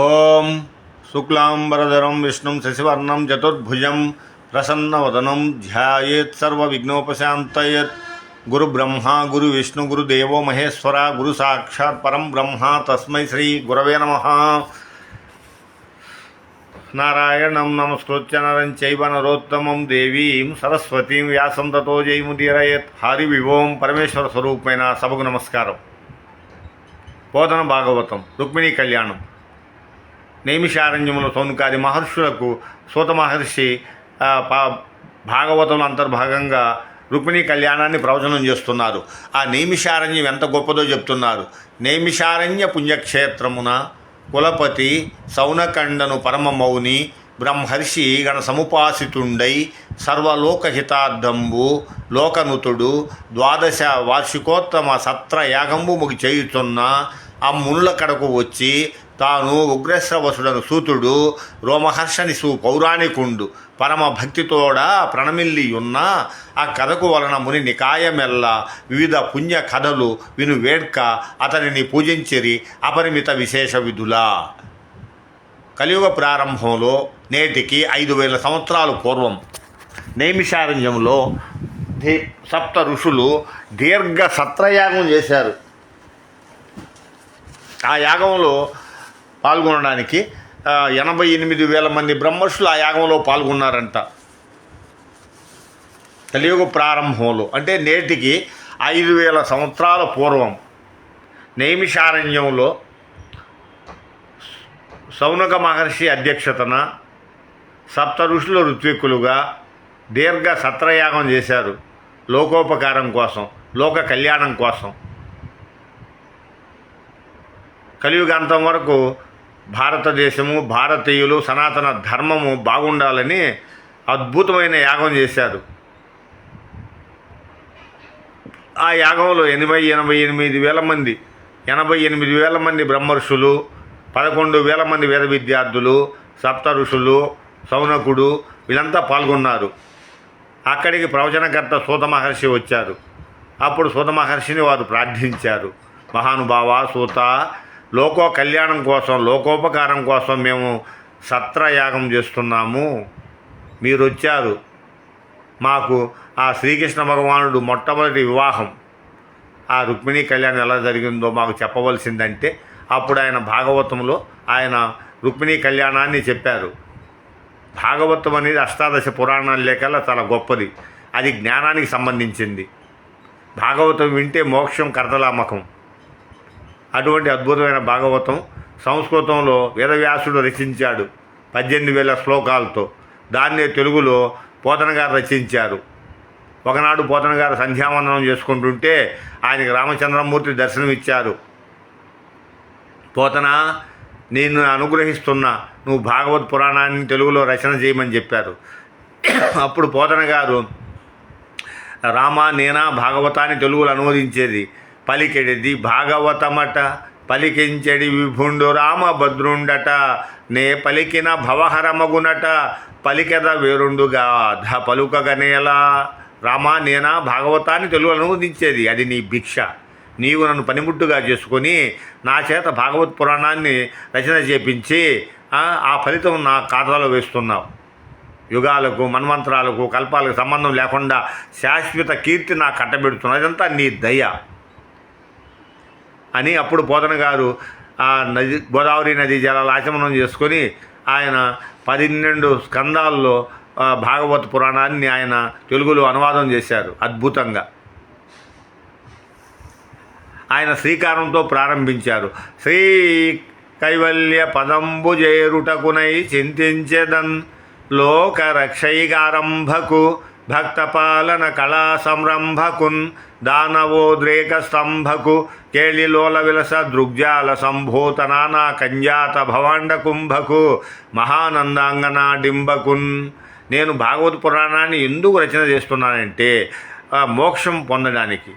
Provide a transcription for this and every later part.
ఓం శుక్లాంబరధరం విష్ణుం శశివర్ణం చతుర్భుజం ప్రసన్నవదనం ధ్యాయేత్ సర్వవిఘ్నోపశాంతయేత్ గురుబ్రహ్మ గురు విష్ణు గురుదేవో మహేశ్వర గురు సాక్షాత్ పరం బ్రహ్మ తస్మై శ్రీ గురవే నమః. నారాయణం నమస్కృత్య నరం చైవ నరోత్తమం దేవీం సరస్వతీం వ్యాసం తతో జయముదీరయేత్. హరి వివోం పరమేశ్వర స్వరూపమైన సభకు నమస్కారం. పోతన భాగవతం రుక్మిణీ కళ్యాణం. నైమిషారణ్యములో సౌనకాది మహర్షులకు సూత మహర్షి భాగవతంలో అంతర్భాగంగా రుక్మిణీ కళ్యాణాన్ని ప్రవచనం చేస్తున్నారు. ఆ నైమిషారణ్యం ఎంత గొప్పదో చెప్తున్నారు. నైమిషారణ్య పుణ్యక్షేత్రమున కులపతి సౌనకండను పరమ మౌని బ్రహ్మర్షి గణ సముపాసితుండై సర్వలోకహితార్థంబు లోకనుతుడు ద్వాదశ వార్షికోత్తమ సత్ర యాగంబు ముగి చేయుచున్న ఆ మునుల కడకు వచ్చి తాను ఉగ్రశ్రవసుడను సూతుడు రోమహర్షని పౌరాణికుండు పరమ భక్తితోడ ప్రణమిల్లియున్న ఆ కథకు వలన ముని నికాయమెల్ల వివిధ పుణ్య కథలు విను వేడ్క అతనిని పూజించిరి అపరిమిత విశేష విధులా. కలియుగ ప్రారంభంలో నేటికి 5000 సంవత్సరాల పూర్వం నైమిషారణ్యంలో సప్త ఋషులు దీర్ఘ సత్రయాగం చేశారు. ఆ యాగంలో పాల్గొనడానికి 88,000 మంది బ్రహ్మర్షులు ఆ యాగంలో పాల్గొన్నారంట. కలియుగ ప్రారంభంలో అంటే నేటికి 5,000 సంవత్సరాల పూర్వం నైమిషారణ్యంలో సౌనక మహర్షి అధ్యక్షతన సప్త ఋషులు ఋత్విక్కులుగా దీర్ఘ సత్రయాగం చేశారు. లోకోపకారం కోసం, లోక కళ్యాణం కోసం. కలియుగాంతం వరకు భారతదేశము భారతీయులు సనాతన ధర్మము బాగుండాలని అద్భుతమైన యాగం చేశారు. ఆ యాగంలో 88,000 మంది బ్రహ్మర్షులు, 11,000 మంది వేద విద్యార్థులు, సప్త ఋషులు, సౌనకుడు వీళ్ళంతా పాల్గొన్నారు. అక్కడికి ప్రవచనకర్త సూత మహర్షి వచ్చారు. అప్పుడు సూత మహర్షిని వారు ప్రార్థించారు. మహానుభావ సూత, లోకో కళ్యాణం కోసం, లోకోపకారం కోసం మేము సత్రయాగం చేస్తున్నాము. మీరు వచ్చారు. మాకు ఆ శ్రీకృష్ణ భగవానుడు మొట్టమొదటి వివాహం, ఆ రుక్మిణీ కళ్యాణం ఎలా జరిగిందో మాకు చెప్పవలసిందంటే అప్పుడు ఆయన భాగవతంలో ఆయన రుక్మిణీ కళ్యాణాన్ని చెప్పారు. భాగవతం అనేది అష్టాదశ పురాణాల లేకల్లా చాలా గొప్పది. అది జ్ఞానానికి సంబంధించింది. భాగవతం వింటే మోక్షం కర్తలామకం. అటువంటి అద్భుతమైన భాగవతం సంస్కృతంలో వేదవ్యాసుడు రచించాడు 18,000 శ్లోకాలతో. దాన్నే తెలుగులో పోతన గారు రచించారు. ఒకనాడు పోతన గారు సంధ్యావందనం చేసుకుంటుంటే ఆయనకి రామచంద్రమూర్తి దర్శనమిచ్చారు. పోతన, నేను అనుగ్రహిస్తున్నా, నువ్వు భాగవత్ పురాణాన్ని తెలుగులో రచన చేయమని చెప్పారు. అప్పుడు పోతన గారు, రామా నేనా భాగవతాన్ని తెలుగులో అనువదించేది, పలికెడిది భాగవతమట, పలికించెడి విభుండు రామభద్రుండట, నే పలికిన భవహరమగునట, పలికెద వేరుండుగా ధ పలుకగనేలా. రామా నేనా భాగవతాన్ని తెలుగు అనువదించేది, అది నీ భిక్ష. నీవు నన్ను పనిముట్టుగా చేసుకొని నా చేత భాగవత్ పురాణాన్ని రచన చేపించి ఆ ఫలితం నా ఖాతాలో వేస్తున్నావు. యుగాలకు, మన్వంతరాలకు, కల్పాలకు సంబంధం లేకుండా శాశ్వత కీర్తి నాకు కట్టబెడుతున్నావు. ఇదంతా నీ దయ అని అప్పుడు పోతన గారు ఆ నది, గోదావరి నదీ జలాలు ఆచమనం చేసుకొని ఆయన 12 స్కందాల్లో భాగవత్ పురాణాన్ని ఆయన తెలుగులో అనువాదం చేశారు అద్భుతంగా. ఆయన శ్రీకారంతో ప్రారంభించారు. శ్రీ కైవల్య పదంబు చేరుటకునై చింతించెదన్ లోక రక్షైగారంభకు భక్తపాలన కళా సంరంభకున్ దానవోద్రేక స్తంభకు కేళిలోల విలస దృగ్జాల సంభూత నానా కంజాత భవాండ కుంభకు మహానందాంగనాడింబకున్. నేను భాగవత్ పురాణాన్ని ఎందుకు రచన చేస్తున్నానంటే మోక్షం పొందడానికి.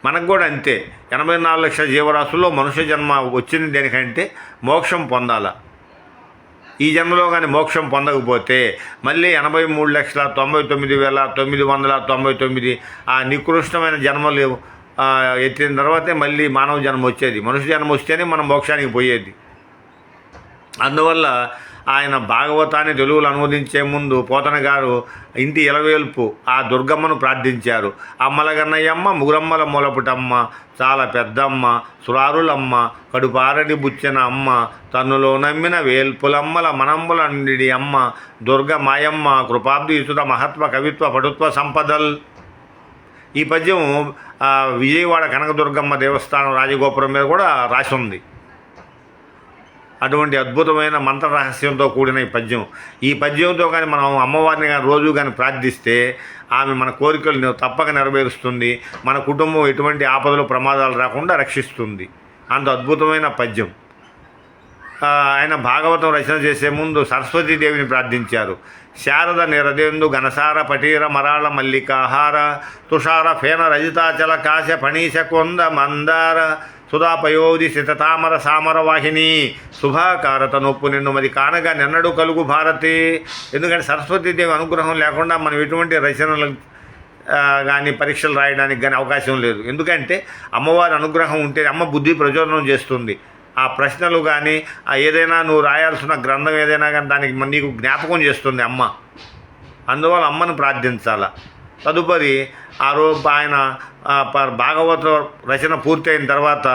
మనకు కూడా అంతే. 84 లక్షల జీవరాశుల్లో మనుష్య జన్మ వచ్చింది దేనికంటే మోక్షం పొందాల. ఈ జన్మలో కానీ మోక్షం పొందకపోతే మళ్ళీ 83,99,999 ఆ నికృష్టమైన జన్మలు ఎత్తిన తర్వాతే మళ్ళీ మానవ జన్మ వచ్చేది. మనుష్య జన్మ వస్తేనే మనం మోక్షానికి పోయేది. అందువల్ల ఆయన భాగవతాన్ని తెలుగులో అనువదించే ముందు పోతన గారు ఇంటి ఇలవేల్పు ఆ దుర్గమ్మను ప్రార్థించారు. అమ్మల గన్నయ్యమ్మ, ముగురమ్మల మూలపుటమ్మ, చాలా పెద్దమ్మ, సురారులమ్మ, కడుపారడి బుచ్చిన అమ్మ, తన్నులో నమ్మిన వేల్పులమ్మల మనంబుల నిడి అమ్మ, దుర్గ మాయమ్మ, కృపాబ్ది ఇసుత మహత్వ కవిత్వ పటుత్వ సంపదల్. ఈ పద్యం విజయవాడ కనకదుర్గమ్మ దేవస్థానం రాజగోపురం మీద కూడా రాసి ఉంది. అటువంటి అద్భుతమైన మంత్ర రహస్యంతో కూడిన ఈ పద్యంతో కానీ మనం అమ్మవారిని కానీ రోజు కానీ ప్రార్థిస్తే ఆమె మన కోరికలు తప్పక నెరవేరుస్తుంది. మన కుటుంబం ఎటువంటి ఆపదలు ప్రమాదాలు రాకుండా రక్షిస్తుంది. అంత అద్భుతమైన పద్యం. ఆయన భాగవతం రచన చేసే ముందు సరస్వతీదేవిని ప్రార్థించారు. శారద నిరదేందు ఘనసార పటీర మరాళ మల్లికాహార తుషార ఫేన రజితాచల కాశ ఫణీశ కొంద మందార సుధాపయోధి శితతామర సామర వాహిని శుభాకారత నొప్పు నిన్ను మరి కానగా నిన్నడు కలుగు భారతి. ఎందుకంటే సరస్వతీదేవి అనుగ్రహం లేకుండా మనం ఎటువంటి రచనలు కానీ పరీక్షలు రాయడానికి కానీ అవకాశం లేదు. ఎందుకంటే అమ్మవారి అనుగ్రహం ఉంటే అమ్మ బుద్ధి ప్రచోదనం చేస్తుంది. ఆ ప్రశ్నలు కానీ ఏదైనా నువ్వు రాయాల్సిన గ్రంథం ఏదైనా కానీ దానికి నీకు జ్ఞాపకం చేస్తుంది అమ్మ. అందువల్ల అమ్మను ప్రార్థించాల. తదుపరి ఆ రోజు ఆయన భాగవత రచన పూర్తయిన తర్వాత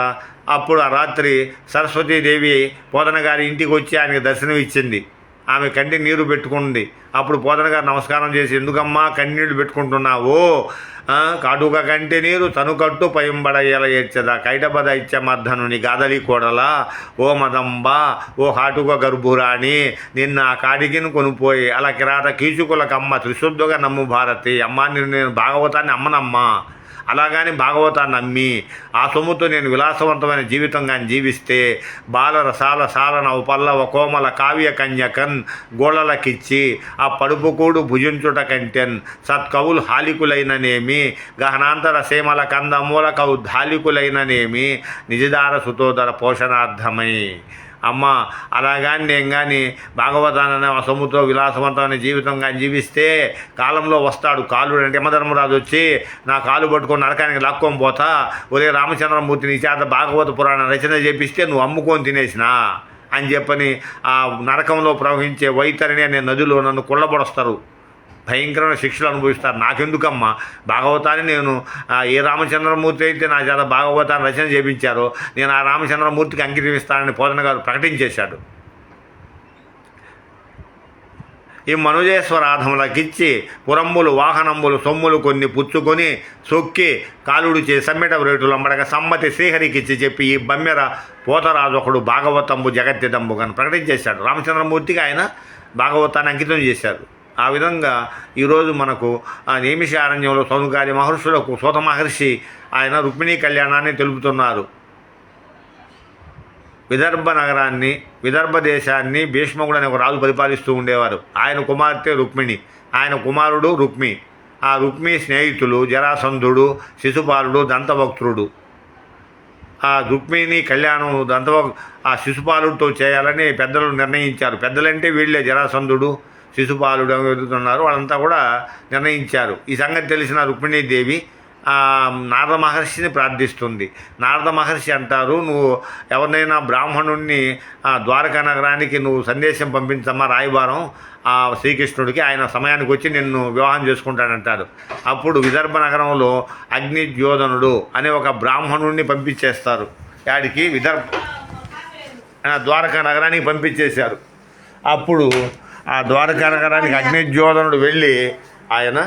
అప్పుడు ఆ రాత్రి సరస్వతీదేవి పోతన గారి ఇంటికి వచ్చి ఆయనకి దర్శనం ఇచ్చింది. ఆమె కంటి నీరు పెట్టుకుంది. అప్పుడు పోతన గారు నమస్కారం చేసి, ఎందుకమ్మా కన్నీళ్లు పెట్టుకుంటున్నావో? కాటుక కంటి నీరు తను కట్టు పయంబడ ఎలా ఏడ్చదా కైటబద ఇచ్చమర్ధనుని గాదలి కోడలా ఓ మదంబా ఓ కాటుక గర్భురాణి నిన్న ఆ కాడికిని కొనిపోయి అలా కిరాత కీచుకులకమ్మ త్రిశుద్ధుగా నమ్ము భారతి. అమ్మ నేను భాగవతాన్ని అమ్మనమ్మా. అలాగని భాగవతాన్ని నమ్మి ఆ సొమ్ముతో నేను విలాసవంతమైన జీవితం కానీ జీవిస్తే బాలరసాల సాలన పల్లవ కోమల కావ్య కన్యకన్ గోళలకిచ్చి ఆ పడుపుకూడు భుజించుట కంటెన్ సత్కవులు హాలికులైననేమి గహనాంతర సేమల కందమూల కవు ధాలికులైననేమి నిజదార సుతోదర పోషణార్థమై. అమ్మ అలాగాని నేను కానీ భాగవతాన్ని ఆ సొమ్ముతో విలాసవంతమైన జీవితం కానీ జీవిస్తే కాలంలో వస్తాడు కాలుడు అంటే యమధర్మరాజు వచ్చి నా కాలు పట్టుకొని నరకానికి లాక్కొని పోతా, ఒరే రామచంద్రమూర్తి నీ చేత భాగవత పురాణ రచన చేపిస్తే నువ్వు అమ్ముకొని తినేసినా అని చెప్పని ఆ నరకంలో ప్రవహించే వైతరిని అనే నదిలో నన్ను కుళ్ళబొడస్తారు, భయంకరమైన శిక్షలు అనుభవిస్తారు. నాకెందుకమ్మా భాగవతాన్ని నేను ఏ రామచంద్రమూర్తి అయితే నా చేత భాగవతాన్ని రచన చేయించారో నేను ఆ రామచంద్రమూర్తికి అంకితం ఇస్తానని పోతన గారు ప్రకటించేశాడు. ఈ మనుజేశ్వరాధములకిచ్చి పురంబులు వాహనంబులు సొమ్ములు కొన్ని పుచ్చుకొని సొక్కి కాలుడు చే సమ్మెట రేటులు అమ్మడగా సమ్మతి శ్రీహరికిచ్చి చెప్పి ఈ బమ్మెర పోతరాజు ఒకడు భాగవతంబు జగత్యదంబు అని ప్రకటించేశాడు. రామచంద్రమూర్తికి ఆయన భాగవతాన్ని అంకితం చేశారు. ఆ విధంగా ఈరోజు మనకు ఆ నేమిషారణ్యంలో సౌనకాది మహర్షులకు సూత మహర్షి ఆయన రుక్మిణీ కళ్యాణాన్ని తెలుపుతున్నారు. విదర్భ నగరాన్ని విదర్భ దేశాన్ని భీష్మకుడు అనే ఒక రాజు పరిపాలిస్తూ ఉండేవారు. ఆయన కుమార్తె రుక్మిణి, ఆయన కుమారుడు రుక్మి. ఆ రుక్మి స్నేహితులు జరాసంధుడు, శిశుపాలుడు, దంతవక్త్రుడు. ఆ రుక్మిణి కళ్యాణం ఆ శిశుపాలుడితో చేయాలని పెద్దలు నిర్ణయించారు. పెద్దలంటే వీళ్ళే జరాసంధుడు, శిశుపాలుడు ఎదుగుతున్నారు, వాళ్ళంతా కూడా నిర్ణయించారు. ఈ సంగతి తెలిసిన రుక్మిణీదేవి నారద మహర్షిని ప్రార్థిస్తుంది. నారద మహర్షి అంటారు, నువ్వు ఎవరినైనా బ్రాహ్మణుణ్ణి ద్వారకా నగరానికి నువ్వు సందేశం పంపించమ్మా రాయబారం శ్రీకృష్ణుడికి, ఆయన సమయానికి వచ్చి నిన్ను వివాహం చేసుకుంటాడంటారు. అప్పుడు విదర్భ నగరంలో అగ్నిద్యోధనుడు అనే ఒక బ్రాహ్మణుణ్ణి పంపించేస్తారు. యాడికి ద్వారకా నగరానికి పంపించేశారు. అప్పుడు ఆ ద్వారకా నగరానికి అగ్నిద్యోధనుడు వెళ్ళి ఆయన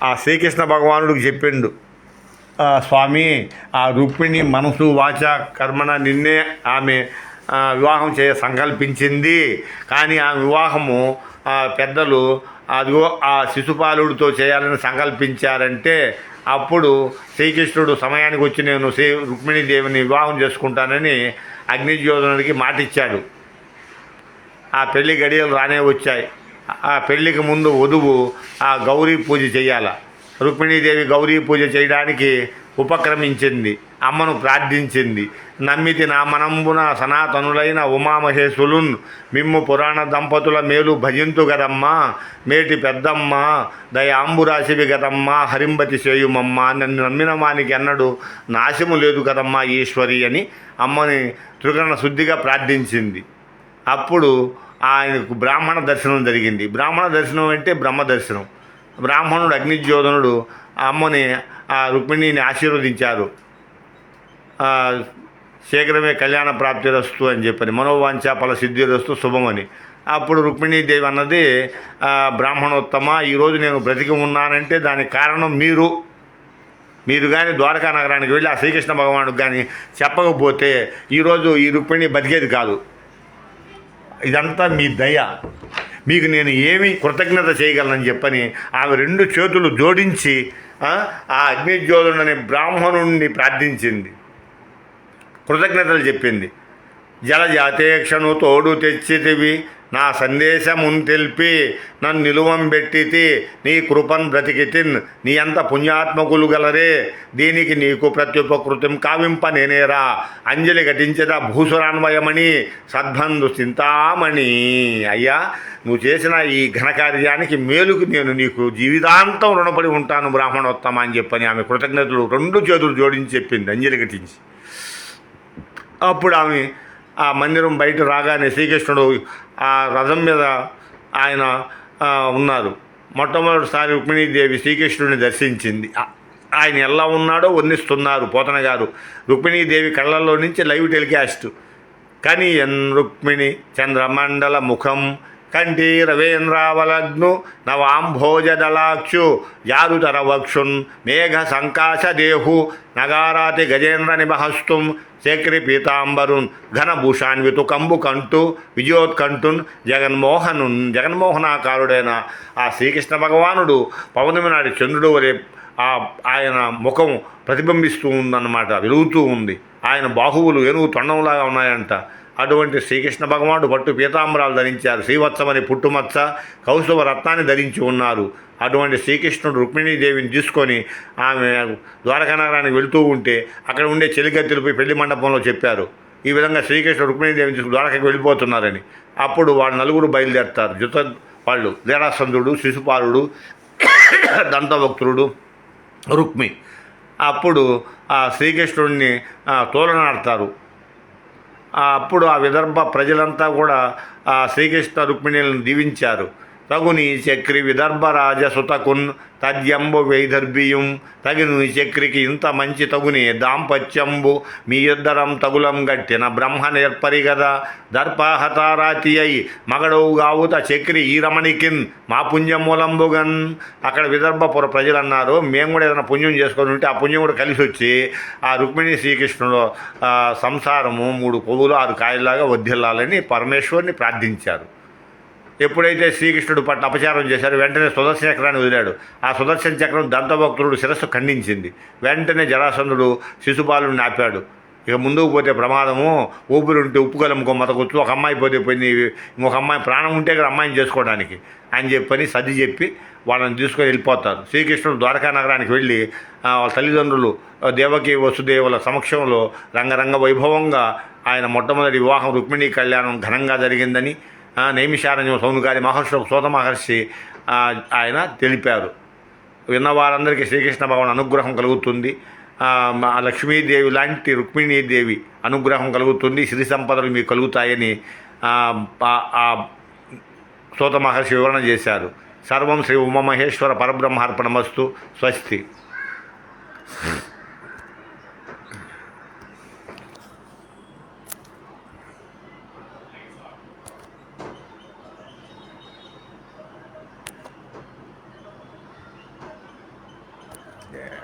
ఆ శ్రీకృష్ణ భగవానుడికి చెప్పిండు, స్వామి ఆ రుక్మిణి మనసు వాచ కర్మణ నిన్నే ఆమె వివాహం సంకల్పించింది, కానీ ఆ వివాహము పెద్దలు అదిగో ఆ శిశుపాలుడితో చేయాలని సంకల్పించారంటే అప్పుడు శ్రీకృష్ణుడు సమయానికి వచ్చి నేను రుక్మిణీదేవిని వివాహం చేసుకుంటానని అగ్నిద్యోధనుడికి మాటిచ్చాడు. ఆ పెళ్లి గడియలు రానే వచ్చాయి. ఆ పెళ్లికి ముందు వధువు ఆ గౌరీ పూజ చేయాల. రుక్మిణీదేవి గౌరీ పూజ చేయడానికి ఉపక్రమించింది. అమ్మను ప్రార్థించింది. నమ్మితి నా మనంబున సనాతనులైన ఉమామహేశులున్ మిమ్ము పురాణ దంపతుల మేలు భజింతు గదమ్మా, మేటి పెద్దమ్మ దయాంబురాశివి గదమ్మా, హరింబతి చేయుమమ్మ, నన్ను నమ్మిన వానికి ఎన్నడూ నాశము లేదు కదమ్మా ఈశ్వరి అని అమ్మని త్రికరణ శుద్ధిగా ప్రార్థించింది. అప్పుడు ఆయనకు బ్రాహ్మణ దర్శనం జరిగింది. బ్రాహ్మణ దర్శనం అంటే బ్రహ్మ దర్శనం. బ్రాహ్మణుడు అగ్నిజ్యోధనుడు అమ్మని రుక్మిణిని ఆశీర్వదించారు. శీఘ్రమే కళ్యాణ ప్రాప్తిరస్తు అని చెప్పని, మనోవాంఛ ఫల సిద్ధిరస్తు శుభమని. అప్పుడు రుక్మిణీదేవి అన్నది, బ్రాహ్మణోత్తమ, ఈరోజు నేను బ్రతికి ఉన్నానంటే దానికి కారణం మీరు కానీ ద్వారకా నగరానికి వెళ్ళి ఆ శ్రీకృష్ణ భగవానుడికి కానీ చెప్పకపోతే ఈరోజు ఈ రుక్మిణి బతికేది కాదు. ఇదంతా మీ దయ, మీకు నేను ఏమి కృతజ్ఞత చేయగలనని చెప్పని ఆమె 2 చేతులు జోడించి ఆ అగ్నిజ్యోతుడనే బ్రాహ్మణుణ్ణి ప్రార్థించింది, కృతజ్ఞతలు చెప్పింది. జలజాతేక్షను తోడు తెచ్చితివి, నా సందేశమున్ తెల్పి నన్ను నిలువం పెట్టితి, నీ కృపన్ బ్రతికితిన్, నీ అంత పుణ్యాత్మకులు గలరే, దీనికి నీకు ప్రత్యుపకృతం కావింప నేనేరా, అంజలి ఘటించద భూసురాన్వయమణి సద్బంధు చింతామణి. అయ్యా, నువ్వు చేసిన ఈ ఘనకార్యానికి మేలుకు నేను నీకు జీవితాంతం రుణపడి ఉంటాను బ్రాహ్మణోత్తమ అని చెప్పని ఆమె కృతజ్ఞతలు 2 చేతులు జోడించి చెప్పింది, అంజలి ఘటించి. అప్పుడు ఆమె ఆ మందిరం బయట రాగానే శ్రీకృష్ణుడు ఆ రథం మీద ఆయన ఉన్నారు. మొట్టమొదటిసారి రుక్మిణీదేవి శ్రీకృష్ణుడిని దర్శించింది. ఆయన ఎలా ఉన్నాడో వర్ణిస్తున్నారు పోతన గారు. రుక్మిణీదేవి కళ్ళల్లో నుంచి లైవ్ టెలికాస్ట్. కానీ రుక్మిణి చంద్రమండల ముఖం కంఠీ రవేంద్రావలగ్ను నవాంభోజదళాక్షు యారుతర వక్షున్ మేఘ సంకాశ దేహు నగారాతి గజేంద్ర నిబహస్తుం శేఖరి పీతాంబరున్ ఘనభూషాన్వితు కంబు కంటు విజయోత్కంఠున్ జగన్మోహనాకారుడైన ఆ శ్రీకృష్ణ భగవానుడు పౌర్ణమి నాటి చంద్రుడు వలె ఆయన ముఖం ప్రతిబింబిస్తూ ఉందన్నమాట, వెలుగుతూ ఉంది. ఆయన బాహువులు ఏనుగు తొండంలాగా ఉన్నాయంట. అటువంటి శ్రీకృష్ణ భగవానుడు పట్టు పీతాంబరాలు ధరించారు. శ్రీవత్సమని పుట్టుమచ్చ కౌస్తుభ రత్నాన్ని ధరించి ఉన్నారు. అటువంటి శ్రీకృష్ణుడు రుక్మిణీదేవిని తీసుకొని ఆమె ద్వారకా నగరానికి వెళుతూ ఉంటే అక్కడ ఉండే చెలికత్తెలపై పెళ్లి మండపంలో చెప్పారు, ఈ విధంగా శ్రీకృష్ణుడు రుక్మిణీదేవిని తీసుకుని ద్వారకకి వెళ్ళిపోతున్నారని. అప్పుడు వాళ్ళు 4 బయలుదేరుతారు. వాళ్ళు జరాసంధుడు, శిశుపాలుడు, దంతభక్తుడు, రుక్మి. అప్పుడు ఆ శ్రీకృష్ణుడిని తోలనాడతారు. అప్పుడు ఆ విదర్భ ప్రజలంతా కూడా ఆ శ్రీకృష్ణ రుక్మిణులను దీవించారు. తగుని చక్రి విదర్భరాజ సుతకున్ తద్యంబు వైదర్భియం, తగిన చక్రికి ఇంత మంచి తగుని దాంపత్యంబు మీ ఇద్దరం తగులం గట్టిన బ్రహ్మ నేర్పరి గదా, దర్పాహతారాతి అయి మగడవు గావుత చక్రి ఈ రమణికిన్ మా పుణ్యమూలంబుగన్. అక్కడ విదర్భపుర ప్రజలు అన్నారు, మేము కూడా ఏదైనా పుణ్యం చేసుకొని ఉంటే ఆ పుణ్యం కూడా కలిసి వచ్చి ఆ రుక్మిణి శ్రీకృష్ణుడు సంసారము 3 పువ్వులు 6 కాయల్లాగా వర్ధిల్లాలని పరమేశ్వరుని ప్రార్థించారు. ఎప్పుడైతే శ్రీకృష్ణుడు పట్ల అపచారం చేశారో వెంటనే సుదర్శన చక్రాన్ని వదిలాడు. ఆ సుదర్శన చక్రం దంతభక్తుడు శిరస్సు ఖండించింది. వెంటనే జరాసంధుడు శిశుపాలుడిని ఆపాడు. ఇక ముందుకు పోతే ప్రమాదము, ఊపిరి ఉంటే ఉప్పు కలుముకో మతకొచ్చు, ఒక అమ్మాయి పోతే పోయింది, ఇంకొక అమ్మాయి ప్రాణం ఉంటే కదా అమ్మాయిని చేసుకోవడానికి అని చెప్పని సర్ది చెప్పి వాళ్ళని తీసుకొని వెళ్ళిపోతారు. శ్రీకృష్ణుడు ద్వారకా నగరానికి వెళ్ళి వాళ్ళ తల్లిదండ్రులు దేవకి వసుదేవుల సమక్షంలో రంగరంగ వైభవంగా ఆయన మొట్టమొదటి వివాహం రుక్మిణీ కళ్యాణం ఘనంగా జరిగిందని నైమిషారణ్యం సౌనుకారి మహర్షి సోత మహర్షి ఆయన తెలిపారు. విన్నవారందరికీ శ్రీకృష్ణ భగవాన్ అనుగ్రహం కలుగుతుంది. లక్ష్మీదేవి లాంటి రుక్మిణీదేవి అనుగ్రహం కలుగుతుంది, శ్రీ సంపదలు మీకు కలుగుతాయని సోత మహర్షి వివరణ చేశారు. సర్వం శ్రీ ఉమామహేశ్వర పరబ్రహ్మార్పణమస్తు. స్వస్తి. Yeah,